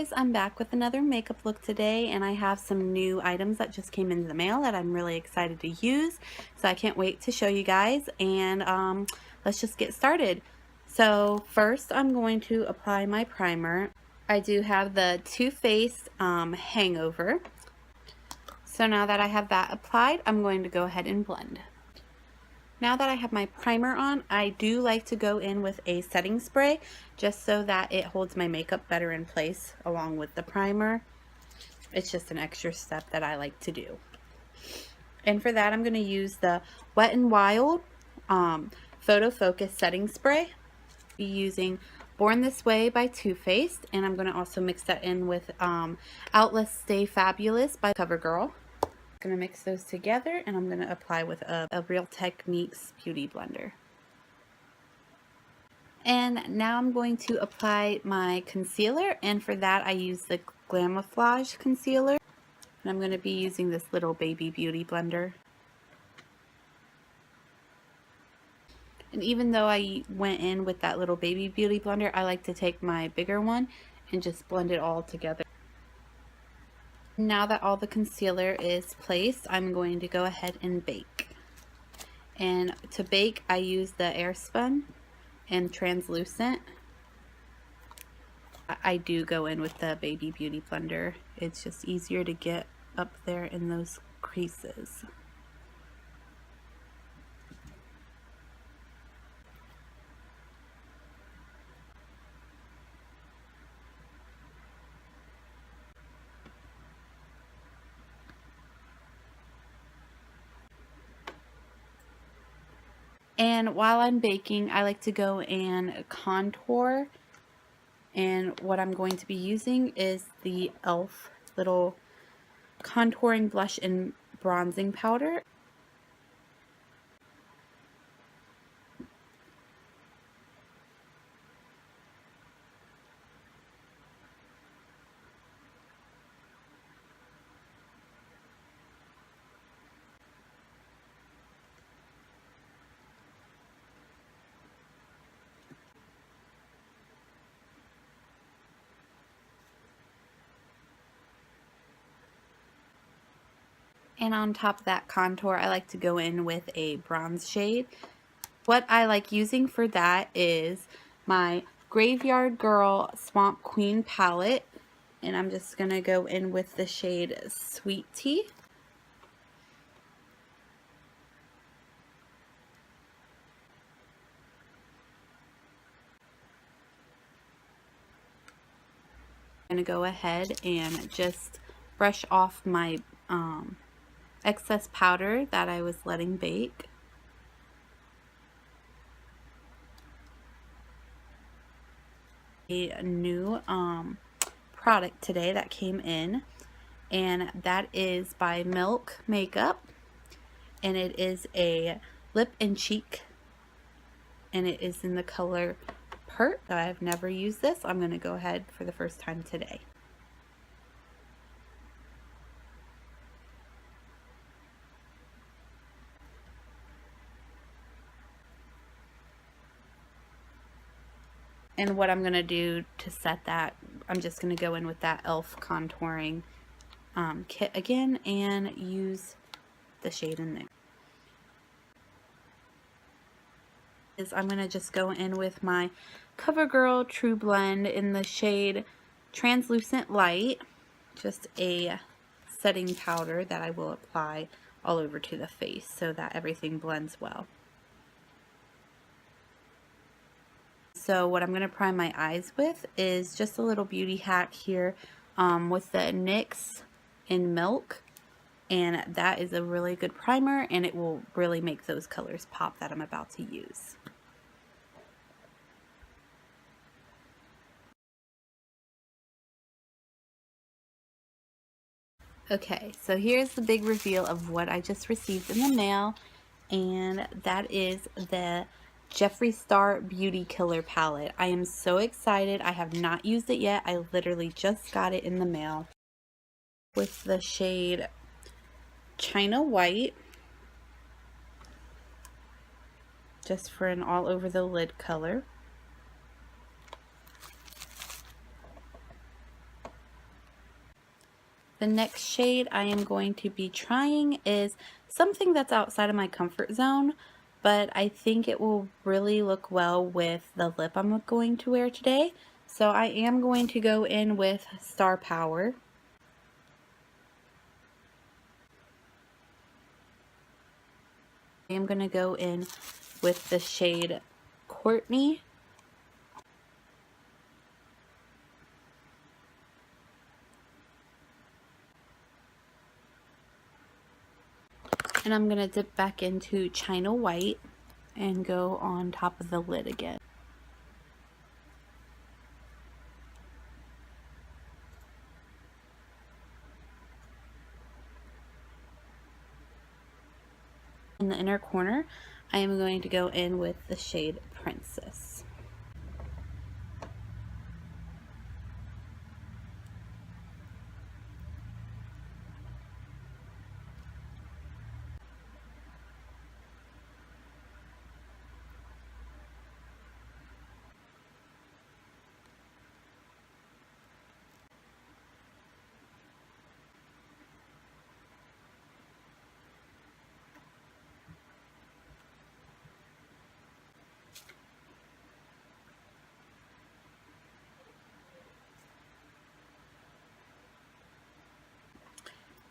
guys, I'm back with another makeup look today, and I have some new items that just came in the mail that I'm really excited to use, so I can't wait to show you guys. And let's just get started. So first I'm going to apply my primer. I do have the Too Faced Hangover. So now that I have that applied, I'm going to go ahead and blend. Now that I have my primer on, I do like to go in with a setting spray just so that it holds my makeup better in place along with the primer. It's just an extra step that I like to do. And for that, I'm going to use the Wet n Wild Photo Focus Setting Spray. Be using Born This Way by Too Faced, and I'm going to also mix that in with Outlast Stay Fabulous by CoverGirl. I'm going to mix those together, and I'm going to apply with a Real Techniques Beauty Blender. And now I'm going to apply my concealer, and for that I use the Glamouflage concealer, and I'm going to be using this little baby beauty blender. And even though I went in with that little baby beauty blender, I like to take my bigger one and just blend it all together. Now that all the concealer is placed, I'm going to go ahead and bake. And to bake, I use the Airspun and Translucent. I do go in with the baby beauty blender. It's just easier to get up there in those creases. And while I'm baking, I like to go and contour. And what I'm going to be using is the e.l.f. little contouring blush and bronzing powder. And on top of that contour, I like to go in with a bronze shade. What I like using for that is my Graveyard Girl Swamp Queen palette. And I'm just going to go in with the shade Sweet Tea. I'm going to go ahead and just brush off my excess powder that I was letting bake. A new product today that came in, and that is by Milk Makeup, and it is a lip and cheek, and it is in the color Pert. I've never used this. I'm going to go ahead for the first time today. And what I'm going to do to set that, I'm just going to go in with that e.l.f. contouring kit again and use the shade in there. I'm going to just go in with my CoverGirl True Blend in the shade Translucent Light, just a setting powder that I will apply all over to the face so that everything blends well. So what I'm going to prime my eyes with is just a little beauty hack here with the NYX in Milk, and that is a really good primer, and it will really make those colors pop that I'm about to use. Okay, so here's the big reveal of what I just received in the mail, and that is the Jeffree Star Beauty Killer palette. I am so excited. I have not used it yet. I literally just got it in the mail with the shade China White, just for an all over the lid color. The next shade I am going to be trying is something that's outside of my comfort zone, but I think it will really look well with the lip I'm going to wear today. So I am going to go in with Star Power. I am going to go in with the shade Courtney. And I'm going to dip back into China White and go on top of the lid again. In the inner corner, I am going to go in with the shade Princess.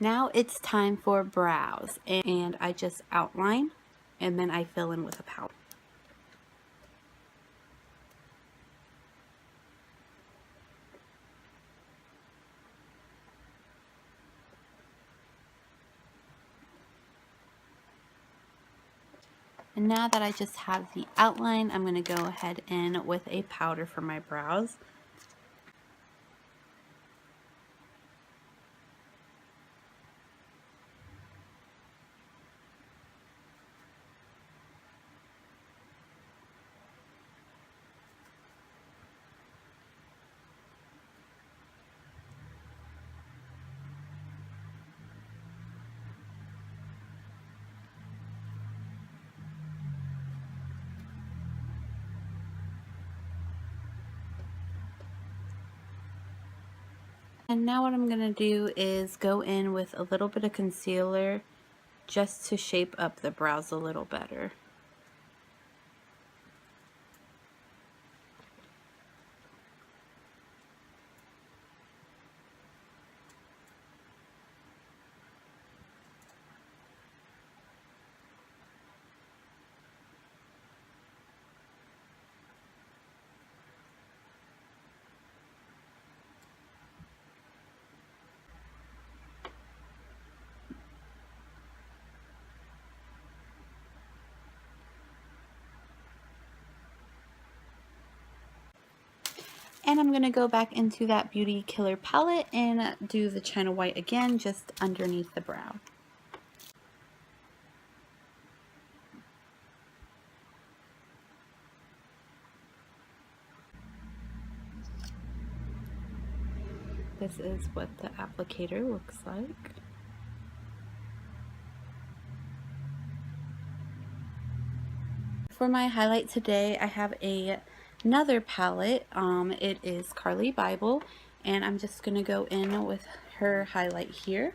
Now it's time for brows, and I just outline and then I fill in with a powder. And now that I just have the outline, I'm going to go ahead in with a powder for my brows. And now what I'm going to do is go in with a little bit of concealer just to shape up the brows a little better. And I'm going to go back into that Beauty Killer palette and do the China White again, just underneath the brow. This is what the applicator looks like. For my highlight today, I have another palette. It is Carli Bybel, and I'm just going to go in with her highlight here.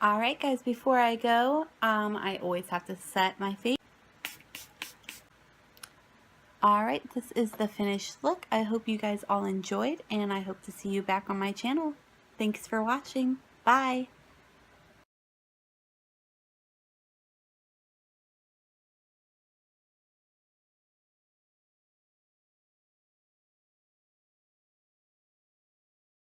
Alright guys, before I go, I always have to set my face. Alright, this is the finished look. I hope you guys all enjoyed, and I hope to see you back on my channel. Thanks for watching. Bye!